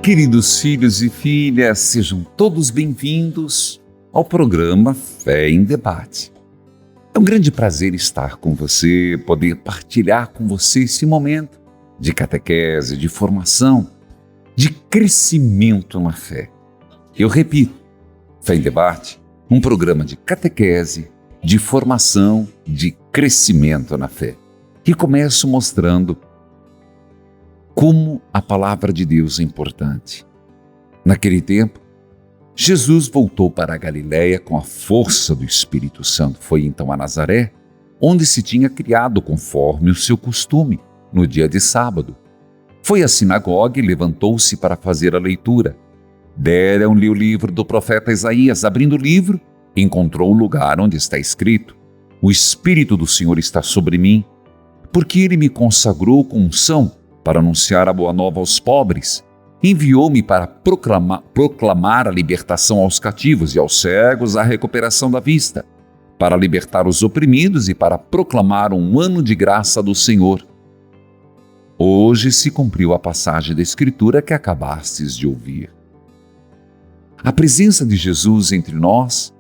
Queridos filhos e filhas, sejam todos bem-vindos ao programa Fé em Debate. É um grande prazer estar com você, poder partilhar com você esse momento de catequese, de formação, de crescimento na fé. Eu repito, Fé em Debate, um programa de catequese, de formação, de crescimento na fé. E começo mostrando como a palavra de Deus é importante. Naquele tempo, Jesus voltou para a Galiléia com a força do Espírito Santo. Foi então a Nazaré, onde se tinha criado conforme o seu costume, no dia de sábado. Foi à sinagoga e levantou-se para fazer a leitura. Deram-lhe o livro do profeta Isaías. Abrindo o livro, encontrou o lugar onde está escrito: O Espírito do Senhor está sobre mim, porque Ele me consagrou com unção para anunciar a boa nova aos pobres. Enviou-me para proclamar a libertação aos cativos e aos cegos a recuperação da vista, para libertar os oprimidos e para proclamar um ano de graça do Senhor. Hoje se cumpriu a passagem da Escritura que acabastes de ouvir. A presença de Jesus entre nós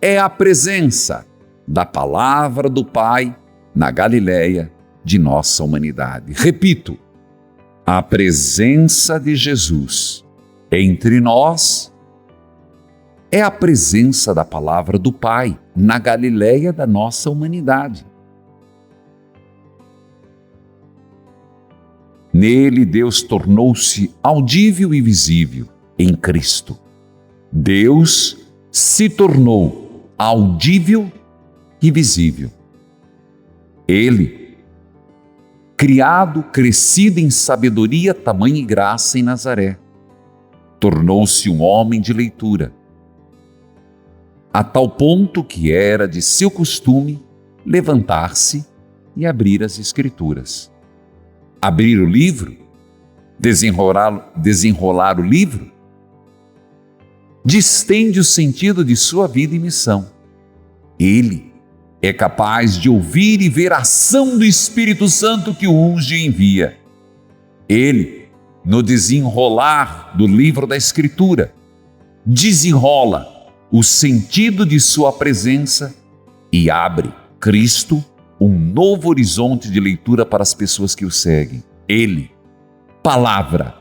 é a presença da palavra do Pai na Galiléia de nossa humanidade. Repito, a presença de Jesus entre nós é a presença da palavra do Pai na Galiléia da nossa humanidade. Nele, Deus tornou-se audível e visível em Cristo. Deus se tornou audível e visível. Ele, criado, crescido em sabedoria, tamanho e graça em Nazaré, tornou-se um homem de leitura, a tal ponto que era de seu costume levantar-se e abrir as Escrituras. Abrir o livro, desenrolar o livro, distende o sentido de sua vida e missão. Ele é capaz de ouvir e ver a ação do Espírito Santo que o unge e envia. Ele, no desenrolar do livro da Escritura, desenrola o sentido de sua presença e abre, Cristo, um novo horizonte de leitura para as pessoas que o seguem. Ele, palavra,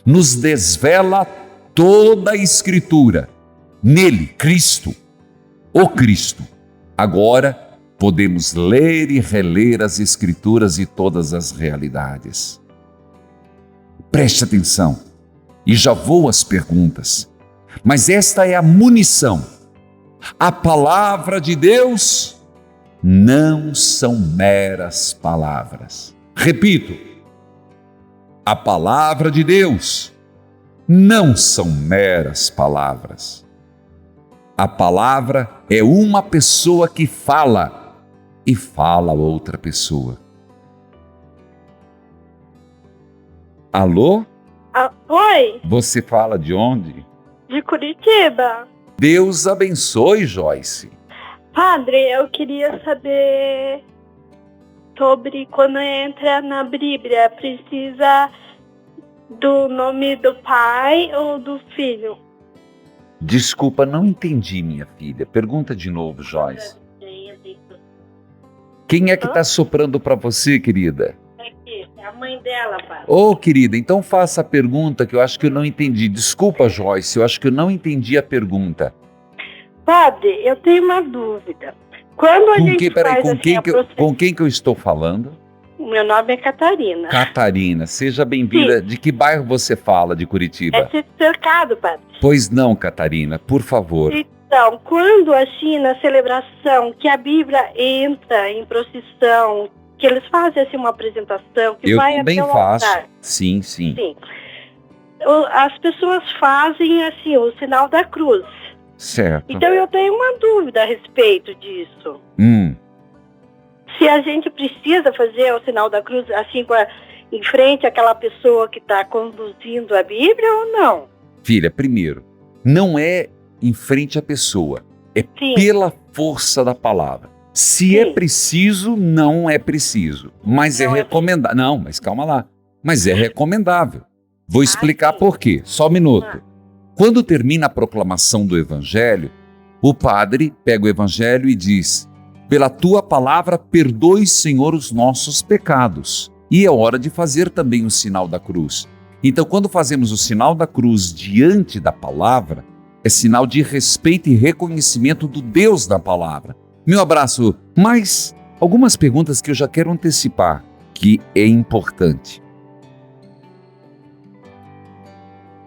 nos desvela toda a Escritura. Nele, Cristo, o Cristo. Agora podemos ler e reler as Escrituras e todas as realidades. Preste atenção, e já vou às perguntas, mas esta é a munição. A palavra de Deus não são meras palavras. Repito, a palavra de Deus não são meras palavras. A palavra é uma pessoa que fala e fala a outra pessoa. Alô? Oi? Você fala de onde? De Curitiba. Deus abençoe, Joyce. Padre, eu queria saber sobre quando entra na Bíblia, precisa do nome do pai ou do filho? Desculpa, não entendi, minha filha. Pergunta de novo, Joyce. Quem é que está soprando para você, querida? É a mãe dela, padre. Ô, querida, então faça a pergunta que eu acho que eu não entendi. Desculpa, Joyce, eu acho que eu não entendi a pergunta. Padre, eu tenho uma dúvida. Quando a gente faz com quem que eu estou falando? Meu nome é Catarina. Catarina, seja bem-vinda. De que bairro você fala de Curitiba? É cercado, padre. Pois não, Catarina, por favor. Então, quando assim, na celebração, que a Bíblia entra em procissão, que eles fazem assim uma apresentação, que eu vai também até o faço. altar. Sim. As pessoas fazem assim o sinal da cruz. Certo. Então eu tenho uma dúvida a respeito disso. Se a gente precisa fazer o sinal da cruz assim em frente àquela pessoa que está conduzindo a Bíblia ou não? Filha, primeiro, não é em frente à pessoa, é pela força da palavra. Se é preciso, não é preciso, mas é recomendável. Não, mas calma lá. Mas é recomendável. Vou explicar por quê. Só um minuto. Quando termina a proclamação do Evangelho, o padre pega o Evangelho e diz: pela tua palavra, perdoe, Senhor, os nossos pecados. E é hora de fazer também o sinal da cruz. Então, quando fazemos o sinal da cruz diante da palavra, é sinal de respeito e reconhecimento do Deus da palavra. Meu abraço, mas algumas perguntas que eu já quero antecipar, que é importante.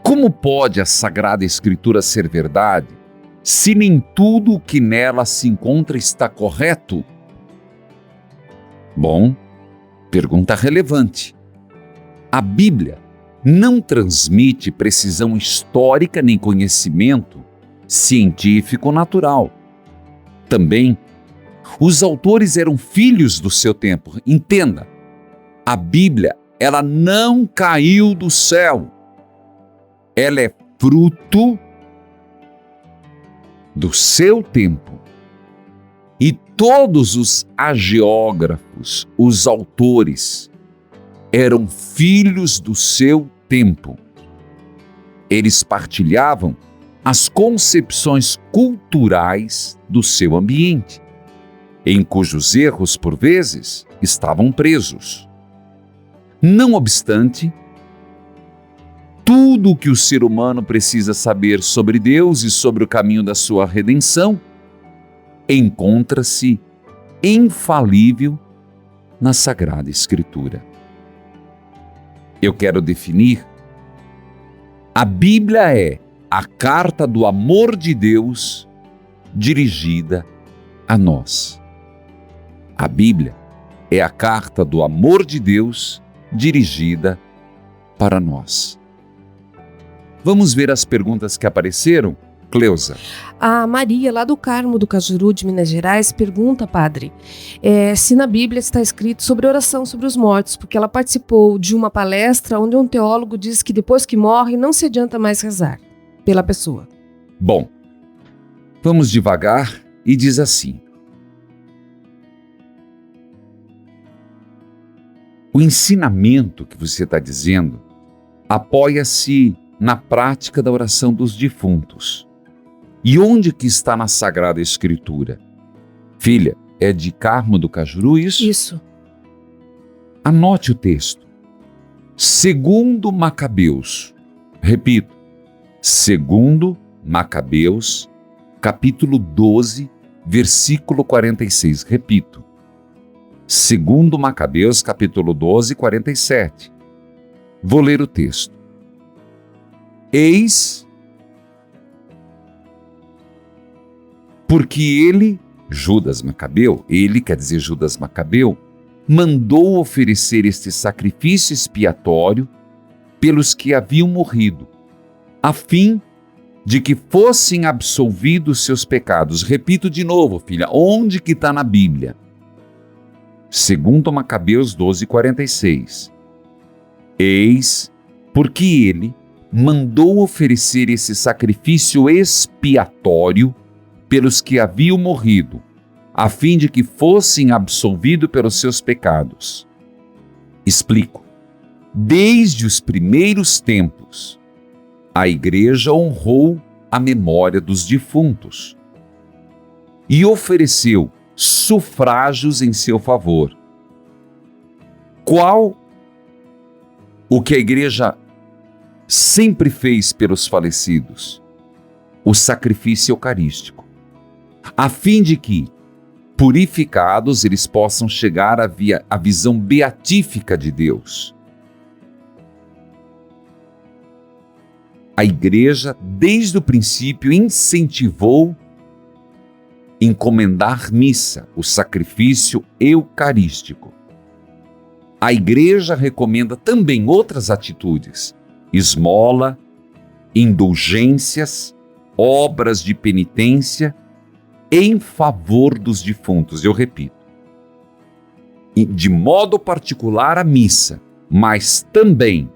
Como pode a Sagrada Escritura ser verdade se nem tudo o que nela se encontra está correto? Bom, pergunta relevante. A Bíblia não transmite precisão histórica nem conhecimento científico natural. Também, os autores eram filhos do seu tempo. Entenda, a Bíblia, ela não caiu do céu. Ela é fruto do seu tempo. E todos os hagiógrafos, os autores, eram filhos do seu tempo. Eles partilhavam as concepções culturais do seu ambiente, em cujos erros, por vezes, estavam presos. Não obstante, tudo o que o ser humano precisa saber sobre Deus e sobre o caminho da sua redenção encontra-se infalível na Sagrada Escritura. Eu quero definir: a Bíblia é a carta do amor de Deus dirigida a nós. A Bíblia é a carta do amor de Deus dirigida para nós. Vamos ver as perguntas que apareceram? Cleusa. A Maria, lá do Carmo do Cajuru, de Minas Gerais, pergunta, padre, se na Bíblia está escrito sobre oração sobre os mortos, porque ela participou de uma palestra onde um teólogo diz que depois que morre não se adianta mais rezar pela pessoa. Bom, vamos devagar e diz assim: o ensinamento que você está dizendo apoia-se na prática da oração dos defuntos. E onde que está na Sagrada Escritura? Filha, é de Carmo do Cajuru isso? Isso. Anote o texto. Segundo Macabeus, repito, segundo Macabeus, capítulo 12, versículo 46, repito. Segundo Macabeus, capítulo 12, 47. Vou ler o texto. Eis porque ele, Judas Macabeu, ele quer dizer Judas Macabeu, mandou oferecer este sacrifício expiatório pelos que haviam morrido, a fim de que fossem absolvidos seus pecados. Repito de novo, filha, onde que está na Bíblia? Segundo Macabeus 12, 46. Eis porque ele mandou oferecer esse sacrifício expiatório pelos que haviam morrido, a fim de que fossem absolvidos pelos seus pecados. Explico. Desde os primeiros tempos, a Igreja honrou a memória dos defuntos e ofereceu sufrágios em seu favor. Qual o que a Igreja sempre fez pelos falecidos? O sacrifício eucarístico, a fim de que, purificados, eles possam chegar à visão beatífica de Deus. A Igreja, desde o princípio, incentivou encomendar missa, o sacrifício eucarístico. A Igreja recomenda também outras atitudes: esmola, indulgências, obras de penitência em favor dos defuntos. Eu repito, de modo particular a missa, mas também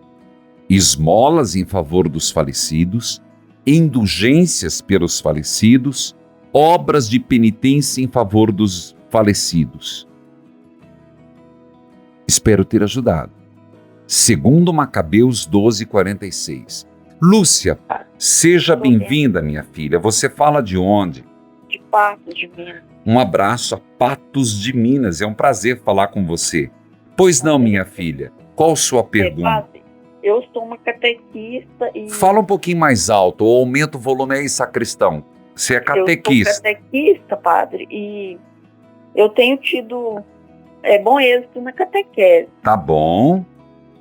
esmolas em favor dos falecidos, indulgências pelos falecidos, obras de penitência em favor dos falecidos. Espero ter ajudado. Segundo Macabeus 12:46. Lúcia, seja bem-vinda, minha filha. Você fala de onde? De Patos de Minas. Um abraço a Patos de Minas. É um prazer falar com você. Pois não, minha filha. Qual sua pergunta? Padre, eu sou uma catequista e... Fala um pouquinho mais alto ou aumenta o volume aí, sacristão. Você é catequista. Eu sou catequista, padre, e eu tenho tido bom êxito na catequese. Tá bom.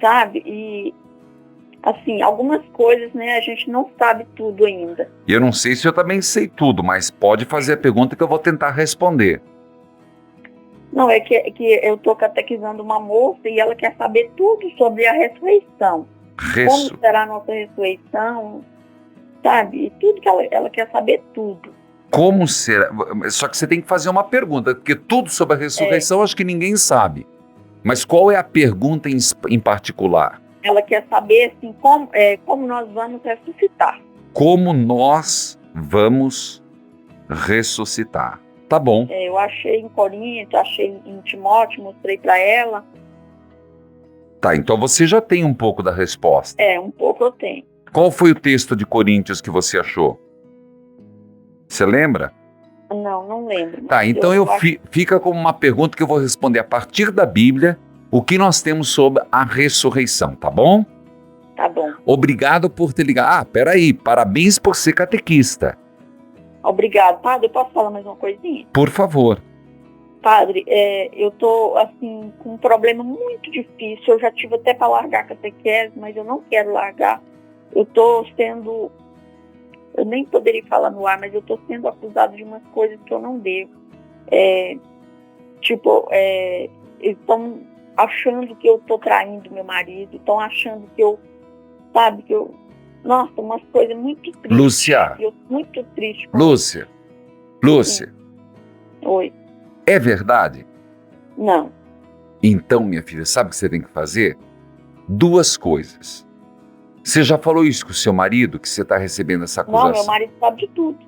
Sabe? E, assim, algumas coisas, né, a gente não sabe tudo ainda. Eu não sei se eu também sei tudo, mas pode fazer a pergunta que eu vou tentar responder. Não, é que eu estou catequizando uma moça e ela quer saber tudo sobre a ressurreição. Como será a nossa ressurreição, sabe? E tudo que ela quer saber tudo. Como será? Só que você tem que fazer uma pergunta, porque tudo sobre a ressurreição acho que ninguém sabe. Mas qual é a pergunta em particular? Ela quer saber, assim, como nós vamos ressuscitar. Como nós vamos ressuscitar. Tá bom. Eu achei em Coríntios, achei em Timóteo, mostrei para ela. Tá, então você já tem um pouco da resposta. Um pouco eu tenho. Qual foi o texto de Coríntios que você achou? Você lembra? Não lembro. Tá, então fica como uma pergunta que eu vou responder a partir da Bíblia, o que nós temos sobre a ressurreição, tá bom? Tá bom. Obrigado por ter ligado. Peraí, parabéns por ser catequista. Obrigado. Padre, eu posso falar mais uma coisinha? Por favor. Padre, eu tô, assim, com um problema muito difícil. Eu já tive até para largar a catequese, mas eu não quero largar. Eu tô sendo... Eu nem poderia falar no ar, mas eu estou sendo acusado de umas coisas que eu não devo. Estão achando que eu estou traindo meu marido, estão achando que eu, sabe, que eu... Nossa, umas coisas muito tristes. Lúcia. Eu muito triste. Lúcia. Oi. É verdade? Não. Então, minha filha, sabe o que você tem que fazer? 2 coisas. Você já falou isso com o seu marido, que você está recebendo essa acusação? Não, meu marido sabe de tudo.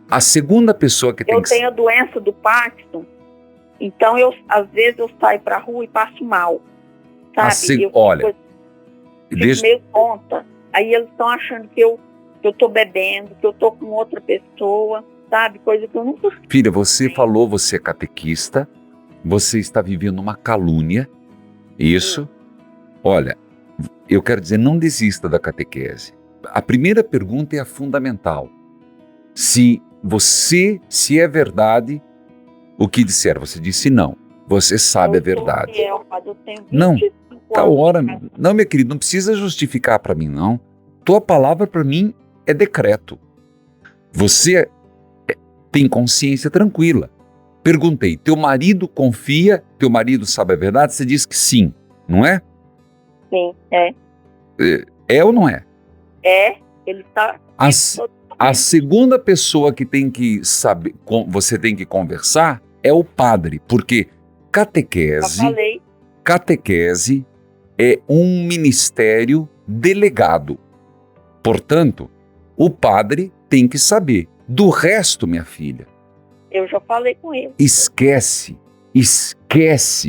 A segunda pessoa que tem que... Eu tenho a doença do Parkinson, então às vezes eu saio para a rua e passo mal, sabe? Olha... Fico meio tonta. Aí eles estão achando que eu estou bebendo, que eu estou com outra pessoa, sabe? Coisa que eu nunca... Filha, você falou, você é catequista, você está vivendo uma calúnia, isso? Olha... Eu quero dizer, não desista da catequese. A primeira pergunta é a fundamental. Se é verdade o que disser, você disse não. Você sabe a verdade. Fiel, padre, eu tenho 25 não, tá hora. anos. Não, minha querida, não precisa justificar para mim, não. Tua palavra para mim é decreto. Você tem consciência tranquila. Perguntei, teu marido confia? Teu marido sabe a verdade? Você disse que sim, não é? Sim, é. É ou não é? Ele está... A segunda pessoa que tem que saber, você tem que conversar é o padre, porque catequese é um ministério delegado. Portanto, o padre tem que saber. Do resto, minha filha... Eu já falei com ele. Esquece,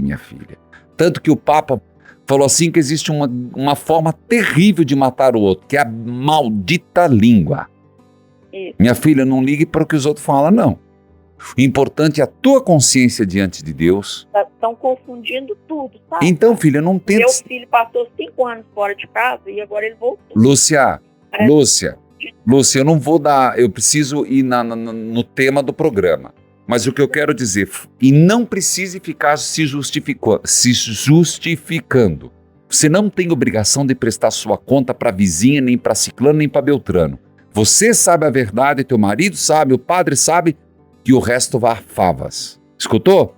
minha filha. Tanto que o Papa falou assim que existe uma forma terrível de matar o outro, que é a maldita língua. Isso. Minha filha, não ligue para o que os outros falam, não. O importante é a tua consciência diante de Deus. Estão confundindo tudo, sabe? Então, filha, não tenta... Meu filho passou 5 anos fora de casa e agora ele voltou. Lúcia, eu não vou dar... Eu preciso ir no tema do programa. Mas o que eu quero dizer, e não precise ficar se justificando. Você não tem obrigação de prestar sua conta para vizinha, nem para ciclano, nem para beltrano. Você sabe a verdade, teu marido sabe, o padre sabe, e o resto vá a favas. Escutou?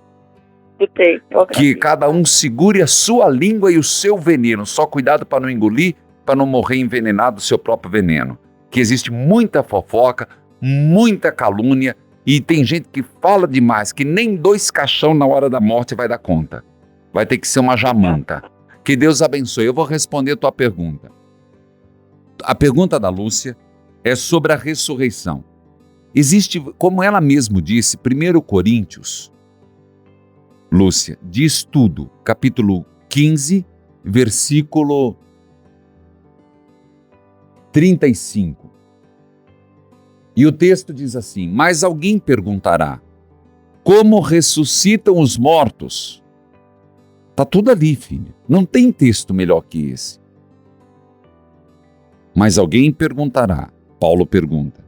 Escutei. Que cada um segure a sua língua e o seu veneno. Só cuidado para não engolir, para não morrer envenenado do seu próprio veneno. Que existe muita fofoca, muita calúnia, e tem gente que fala demais, que nem 2 caixão na hora da morte vai dar conta. Vai ter que ser uma jamanta. Que Deus abençoe. Eu vou responder a tua pergunta. A pergunta da Lúcia é sobre a ressurreição. Existe, como ela mesmo disse, 1 Coríntios, Lúcia, diz tudo, capítulo 15, versículo 35. E o texto diz assim: mas alguém perguntará, como ressuscitam os mortos? Está tudo ali, filho. Não tem texto melhor que esse. Mas alguém perguntará, Paulo pergunta,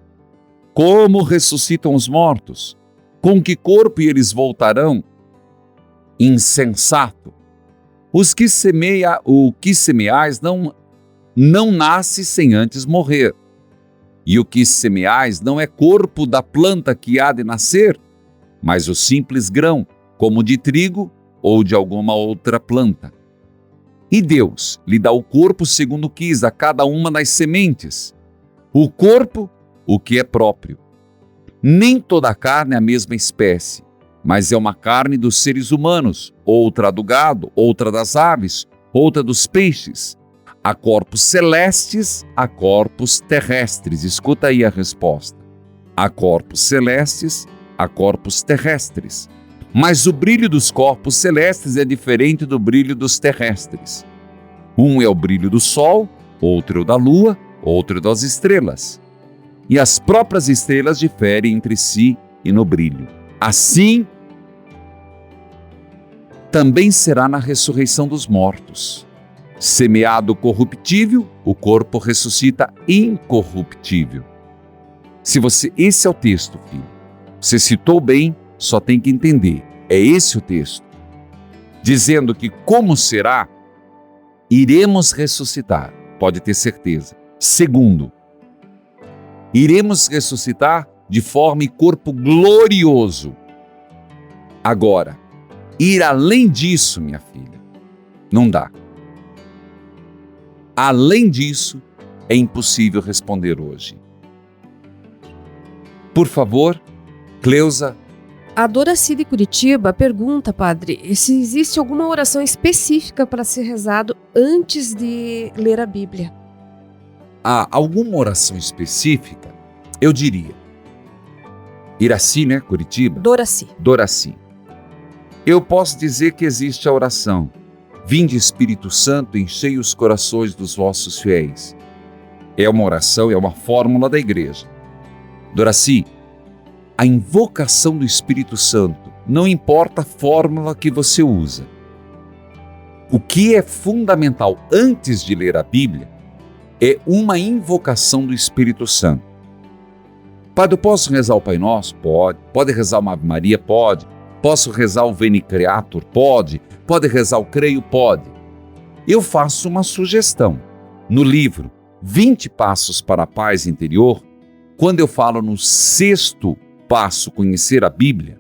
como ressuscitam os mortos? Com que corpo eles voltarão? Insensato. O que semeais não nasce sem antes morrer. E o que semeais não é corpo da planta que há de nascer, mas o simples grão, como de trigo ou de alguma outra planta. E Deus lhe dá o corpo segundo quis a cada uma das sementes. O corpo, o que é próprio. Nem toda a carne é a mesma espécie, mas é uma carne dos seres humanos, outra do gado, outra das aves, outra dos peixes. Há corpos celestes, há corpos terrestres. Escuta aí a resposta. Há corpos celestes, há corpos terrestres. Mas o brilho dos corpos celestes é diferente do brilho dos terrestres. Um é o brilho do sol, outro é o da lua, outro é das estrelas. E as próprias estrelas diferem entre si e no brilho. Assim, também será na ressurreição dos mortos. Semeado corruptível, o corpo ressuscita incorruptível. Esse é o texto, filho. Você citou bem, só tem que entender. É esse o texto. Dizendo que como será, iremos ressuscitar. Pode ter certeza. Segundo, iremos ressuscitar de forma e corpo glorioso. Agora, ir além disso, minha filha, não dá. Além disso, é impossível responder hoje. Por favor, Cleusa. A Doraci de Curitiba pergunta, padre, se existe alguma oração específica para ser rezado antes de ler a Bíblia. Há alguma oração específica? Eu diria. Iraci, né? Curitiba? Doraci. Eu posso dizer que existe a oração: vinde Espírito Santo, enchei os corações dos vossos fiéis. É uma oração, é uma fórmula da igreja. Doraci, a invocação do Espírito Santo, não importa a fórmula que você usa. O que é fundamental antes de ler a Bíblia é uma invocação do Espírito Santo. Padre, eu posso rezar o Pai Nosso? Pode. Pode rezar uma Ave Maria? Pode. Posso rezar o Veni Creator? Pode. Pode rezar o Creio? Pode. Eu faço uma sugestão. No livro 20 Passos para a Paz Interior, quando eu falo no 6º passo, conhecer a Bíblia,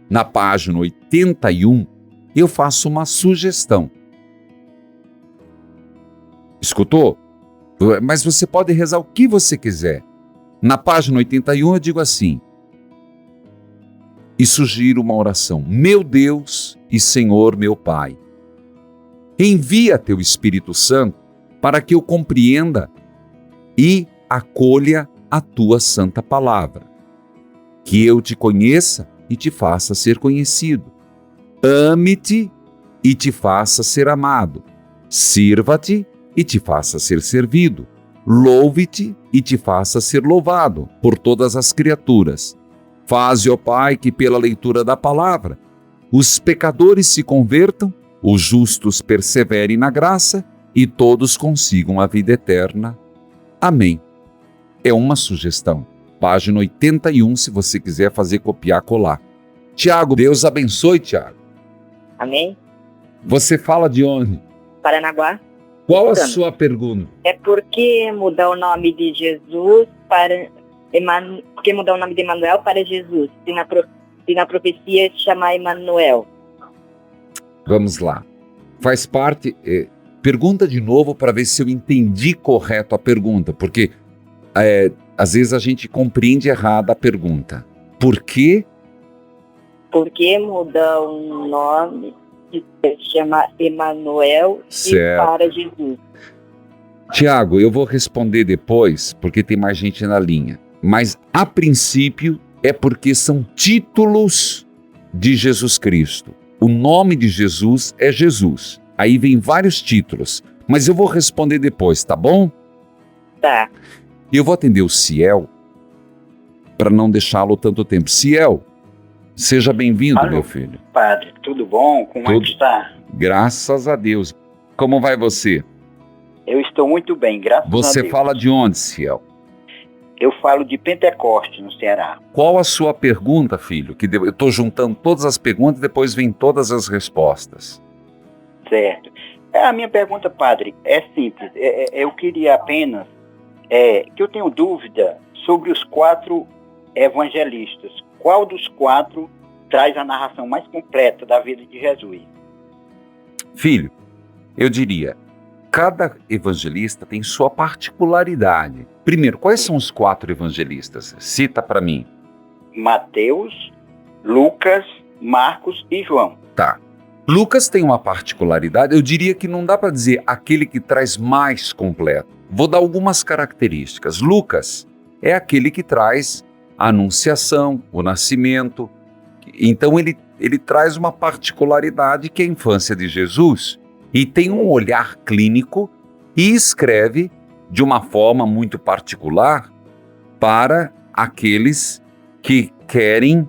na página 81, eu faço uma sugestão. Escutou? Mas você pode rezar o que você quiser. Na página 81 eu digo assim, e sugiro uma oração: meu Deus e Senhor meu Pai, envia teu Espírito Santo para que eu compreenda e acolha a tua santa palavra, que eu te conheça e te faça ser conhecido, ame-te e te faça ser amado, sirva-te e te faça ser servido, louve-te e te faça ser louvado por todas as criaturas. Faze, ó Pai, que pela leitura da palavra os pecadores se convertam, os justos perseverem na graça e todos consigam a vida eterna. Amém. É uma sugestão. Página 81, se você quiser fazer copiar, colar. Tiago, Deus abençoe, Tiago. Amém. Você fala de onde? Paranaguá. Qual a sua pergunta? É por que mudar o nome de Jesus para... Por que mudar o nome de Emanuel para Jesus? Se na profecia chamar Emanuel. Vamos lá. Faz parte... pergunta de novo para ver se eu entendi correto a pergunta, porque às vezes a gente compreende errado a pergunta. Por quê? Por que mudar o nome de chamar Emanuel para Jesus? Tiago, eu vou responder depois, porque tem mais gente na linha. Mas, a princípio, é porque são títulos de Jesus Cristo. O nome de Jesus é Jesus. Aí vem vários títulos, mas eu vou responder depois, tá bom? Tá. E eu vou atender o Ciel para não deixá-lo tanto tempo. Ciel, seja bem-vindo, Alô, meu filho. Padre, tudo bom? Como é que está? Graças a Deus. Como vai você? Eu estou muito bem, graças a Deus. Você fala de onde, Ciel? Eu falo de Pentecoste, no Ceará. Qual a sua pergunta, filho? Eu estou juntando todas as perguntas e depois vem todas as respostas. Certo. A minha pergunta, padre, é simples. Eu queria apenas que eu tenho dúvida sobre os 4 evangelistas. Qual dos 4 traz a narração mais completa da vida de Jesus? Filho, eu diria, cada evangelista tem sua particularidade. Primeiro, quais são os 4 evangelistas? Cita para mim. Mateus, Lucas, Marcos e João. Tá. Lucas tem uma particularidade, eu diria que não dá para dizer aquele que traz mais completo. Vou dar algumas características. Lucas é aquele que traz a anunciação, o nascimento. Então ele traz uma particularidade que é a infância de Jesus e tem um olhar clínico e escreve de uma forma muito particular para aqueles que querem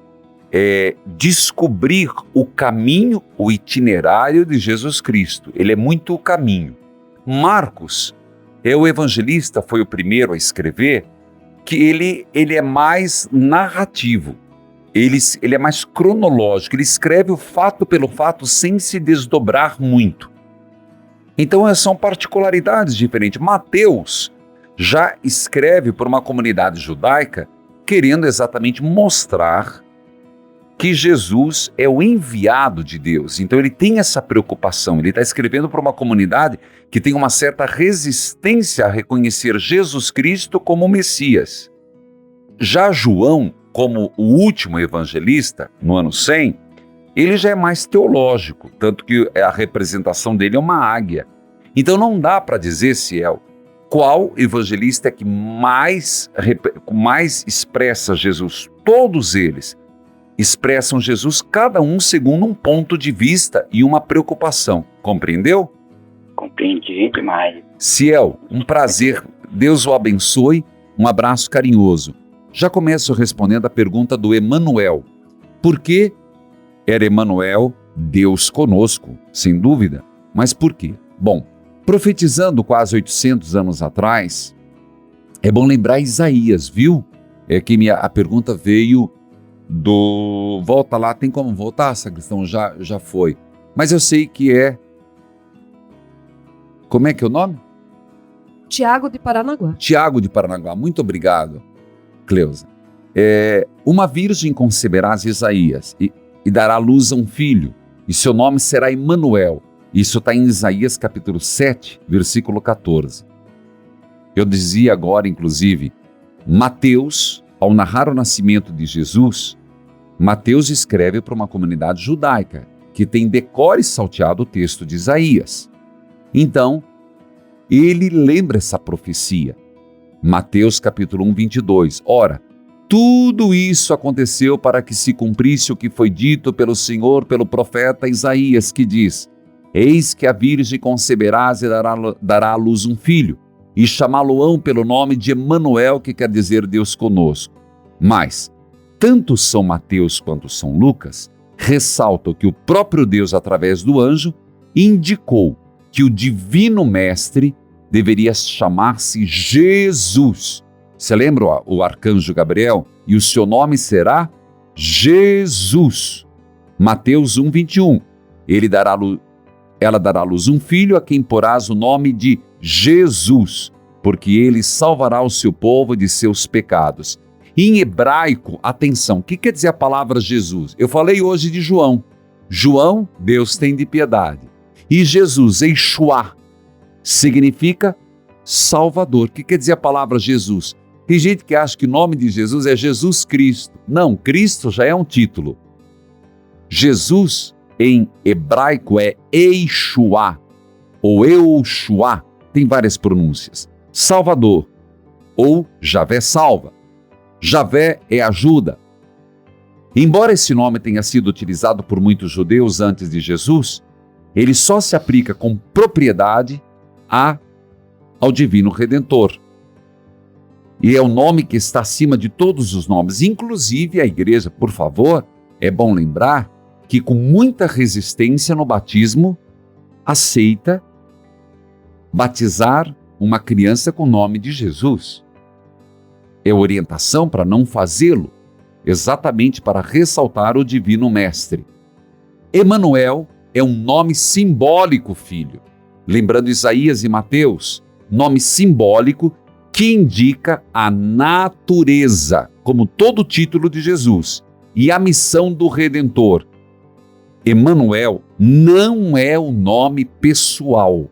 descobrir o caminho, o itinerário de Jesus Cristo. Ele é muito o caminho. Marcos é o evangelista, foi o primeiro a escrever, que ele é mais narrativo, ele é mais cronológico, ele escreve o fato pelo fato sem se desdobrar muito. Então são particularidades diferentes. Mateus já escreve para uma comunidade judaica querendo exatamente mostrar que Jesus é o enviado de Deus. Então ele tem essa preocupação, ele está escrevendo para uma comunidade que tem uma certa resistência a reconhecer Jesus Cristo como o Messias. Já João, como o último evangelista, no ano 100, ele já é mais teológico, tanto que a representação dele é uma águia. Então não dá para dizer, Ciel, qual evangelista é que mais expressa Jesus. Todos eles expressam Jesus, cada um segundo um ponto de vista e uma preocupação. Compreendeu? Compreendi demais. Ciel, um prazer. Deus o abençoe. Um abraço carinhoso. Já começo respondendo a pergunta do Emanuel. Por que era Emanuel, Deus conosco? Sem dúvida. Mas por quê? Bom, profetizando quase 800 anos atrás, é bom lembrar Isaías, viu? É que a pergunta veio do... Volta lá, tem como voltar, sacristão? Já foi. Mas eu sei que é... Como é que é o nome? Tiago de Paranaguá. Tiago de Paranaguá. Muito obrigado, Cleusa. Uma virgem conceberás, Isaías, e dará à luz a um filho, e seu nome será Emanuel. Isso está em Isaías capítulo 7, versículo 14. Eu dizia agora, inclusive, Mateus, ao narrar o nascimento de Jesus, Mateus escreve para uma comunidade judaica que tem decore salteado o texto de Isaías. Então, ele lembra essa profecia. Mateus capítulo 1, 22. Ora, tudo isso aconteceu para que se cumprisse o que foi dito pelo Senhor, pelo profeta Isaías, que diz: Eis que a virgem conceberás e dará à luz um filho, e chamá-lo-ão pelo nome de Emanuel, que quer dizer Deus conosco. Mas, tanto São Mateus quanto São Lucas ressaltam que o próprio Deus, através do anjo, indicou que o divino mestre deveria chamar-se Jesus. Você lembra o arcanjo Gabriel? E o seu nome será Jesus. Mateus 1, 21. Ela dará à luz um filho a quem porás o nome de Jesus, porque ele salvará o seu povo de seus pecados. Em hebraico, atenção, o que quer dizer a palavra Jesus? Eu falei hoje de João. João, Deus tem de piedade. E Jesus, Yeshua, significa Salvador. O que quer dizer a palavra Jesus? Tem gente que acha que o nome de Jesus é Jesus Cristo. Não, Cristo já é um título. Jesus, em hebraico, é Yeshua, ou Eushua, tem várias pronúncias. Salvador, ou Javé salva. Javé é ajuda. Embora esse nome tenha sido utilizado por muitos judeus antes de Jesus, Ele só se aplica com propriedade ao Divino Redentor. E é o nome que está acima de todos os nomes, inclusive a igreja, por favor, é bom lembrar que com muita resistência no batismo, aceita batizar uma criança com o nome de Jesus. É orientação para não fazê-lo, exatamente para ressaltar o Divino Mestre. Emanuel é um nome simbólico, filho. Lembrando Isaías e Mateus, nome simbólico que indica a natureza, como todo o título de Jesus, e a missão do Redentor. Emanuel não é o nome pessoal,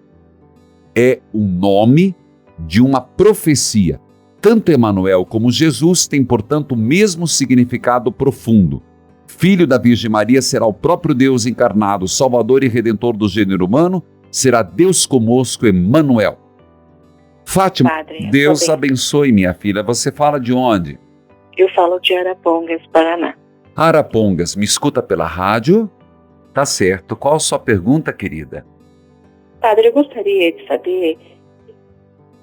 é o nome de uma profecia. Tanto Emanuel como Jesus têm, portanto, o mesmo significado profundo. Filho da Virgem Maria será o próprio Deus encarnado, Salvador e Redentor do gênero humano, será Deus conosco, Emanuel. Fátima, Padre, Deus abençoe, minha filha. Você fala de onde? Eu falo de Arapongas, Paraná. Arapongas, me escuta pela rádio? Tá certo. Qual a sua pergunta, querida? Padre, eu gostaria de saber...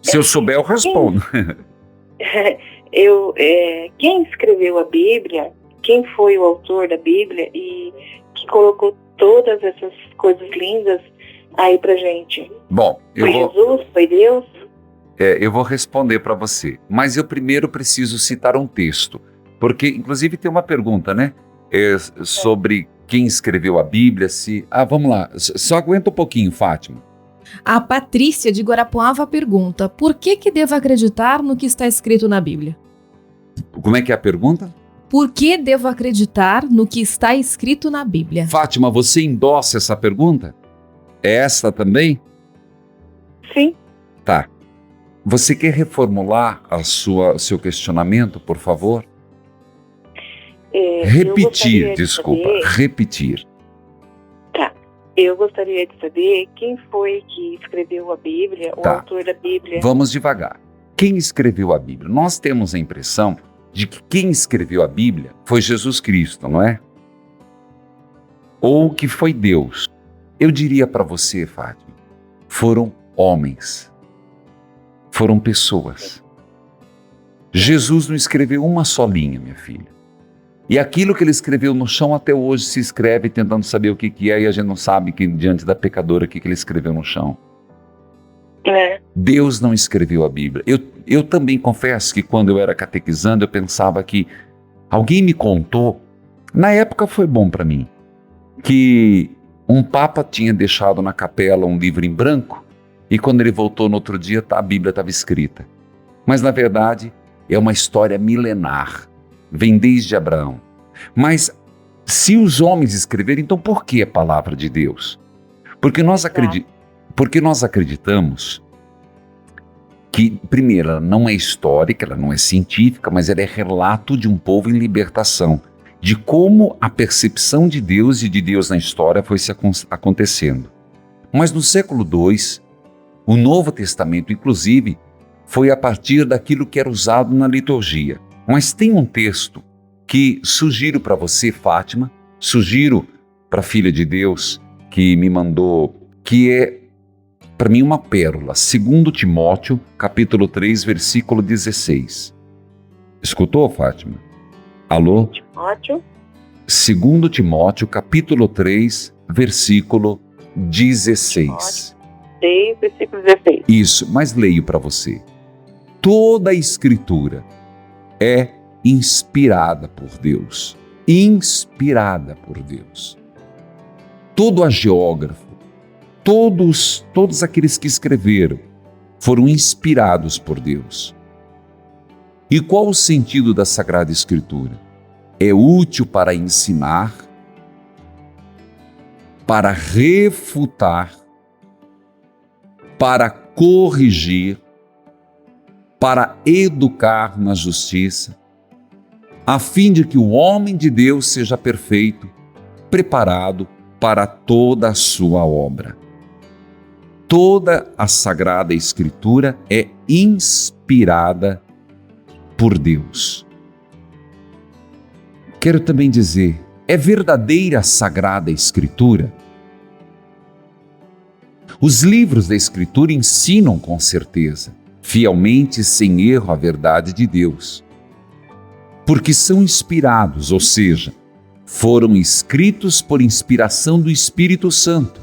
Se eu souber, eu respondo. Quem escreveu a Bíblia, quem foi o autor da Bíblia e que colocou todas essas coisas lindas aí pra gente? Bom, Jesus? Foi Deus? Eu vou responder para você, mas eu primeiro preciso citar um texto, porque inclusive tem uma pergunta, né? Sobre quem escreveu a Bíblia, se... vamos lá, só aguenta um pouquinho, Fátima. A Patrícia de Guarapuava pergunta: por que devo acreditar no que está escrito na Bíblia? Como é que é a pergunta? Por que devo acreditar no que está escrito na Bíblia? Fátima, você endossa essa pergunta? É essa também? Sim. Tá. Você quer reformular seu questionamento, por favor? Repetir, desculpa, repetir. Tá. Eu gostaria de saber quem foi que escreveu a Bíblia, o autor da Bíblia. Vamos devagar. Quem escreveu a Bíblia? Nós temos a impressão de que quem escreveu a Bíblia foi Jesus Cristo, não é? Ou que foi Deus. Eu diria para você, Fátima, foram homens, foram pessoas. Jesus não escreveu uma só linha, minha filha. E aquilo que ele escreveu no chão até hoje se escreve tentando saber o que é, e a gente não sabe que diante da pecadora o que ele escreveu no chão. Deus não escreveu a Bíblia. Eu também confesso que quando eu era catequizando eu pensava que alguém me contou, na época foi bom para mim, que um papa tinha deixado na capela um livro em branco e quando ele voltou no outro dia a Bíblia estava escrita. Mas na verdade é uma história milenar, vem desde Abraão. Mas se os homens escreverem, então por que a palavra de Deus? Porque nós acreditamos que, primeiro, ela não é histórica, ela não é científica, mas ela é relato de um povo em libertação, de como a percepção de Deus e de Deus na história foi se acontecendo. Mas no século II, o Novo Testamento, inclusive, foi a partir daquilo que era usado na liturgia. Mas tem um texto que sugiro para você, Fátima, sugiro para a filha de Deus que me mandou, que é para mim uma pérola, 2 Timóteo, capítulo 3, versículo 16. Escutou, Fátima? Alô? Timóteo? 2 Timóteo, capítulo 3, versículo 16. 3, versículo 16. Isso, mas leio para você. Toda a Escritura é inspirada por Deus. Inspirada por Deus. Todo agiógrafo, todos aqueles que escreveram foram inspirados por Deus. E qual o sentido da Sagrada Escritura? É útil para ensinar, para refutar, para corrigir, para educar na justiça, a fim de que o homem de Deus seja perfeito, preparado para toda a sua obra. Toda a Sagrada Escritura é inspirada por Deus. Quero também dizer, é verdadeira a Sagrada Escritura? Os livros da Escritura ensinam com certeza, fielmente e sem erro, a verdade de Deus. Porque são inspirados, ou seja, foram escritos por inspiração do Espírito Santo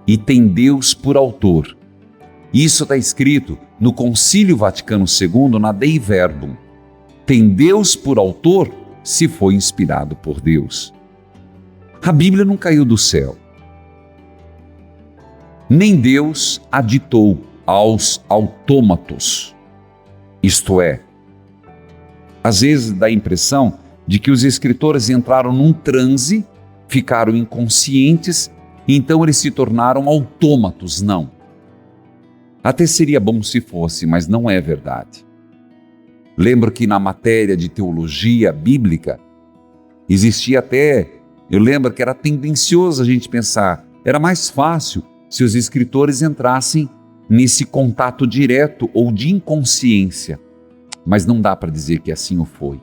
e tem Deus por autor. Isso está escrito no Concílio Vaticano II, na Dei Verbum. Tem Deus por autor se foi inspirado por Deus. A Bíblia não caiu do céu. Nem Deus a ditou aos autômatos. Isto é, às vezes dá a impressão de que os escritores entraram num transe, ficaram inconscientes, e então eles se tornaram autômatos. Não. Até seria bom se fosse, mas não é verdade. Lembro que na matéria de teologia bíblica, existia até, eu lembro que era tendencioso a gente pensar, era mais fácil se os escritores entrassem nesse contato direto ou de inconsciência. Mas não dá para dizer que assim o foi.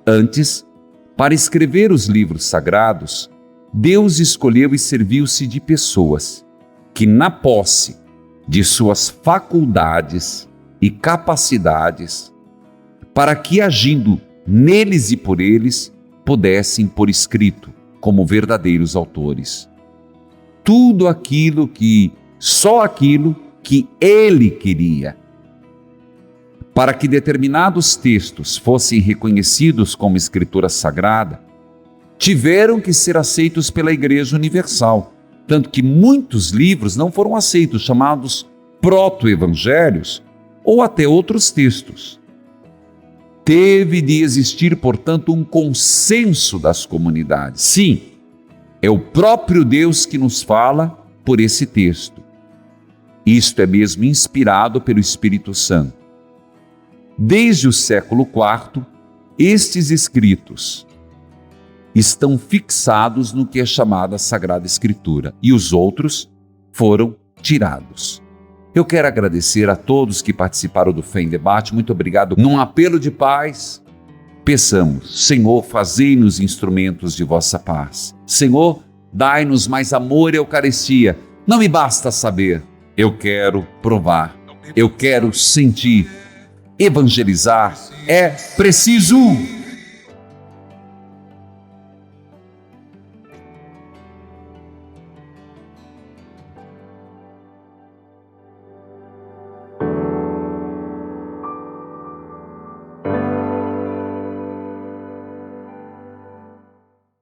Antes, para escrever os livros sagrados, Deus escolheu e serviu-se de pessoas que, na posse de suas faculdades e capacidades, para que, agindo neles e por eles, pudessem pôr escrito, como verdadeiros autores, só aquilo que Ele queria. Para que determinados textos fossem reconhecidos como escritura sagrada, tiveram que ser aceitos pela Igreja Universal, tanto que muitos livros não foram aceitos, chamados proto-evangelhos ou até outros textos. Teve de existir, portanto, um consenso das comunidades. Sim, é o próprio Deus que nos fala por esse texto. Isto é mesmo inspirado pelo Espírito Santo. Desde o século IV, estes escritos estão fixados no que é chamada Sagrada Escritura e os outros foram tirados. Eu quero agradecer a todos que participaram do Fé em Debate. Muito obrigado. Num apelo de paz, peçamos: Senhor, fazei-nos instrumentos de vossa paz. Senhor, dai-nos mais amor e Eucaristia. Não me basta saber, eu quero provar, eu quero sentir. Evangelizar é preciso.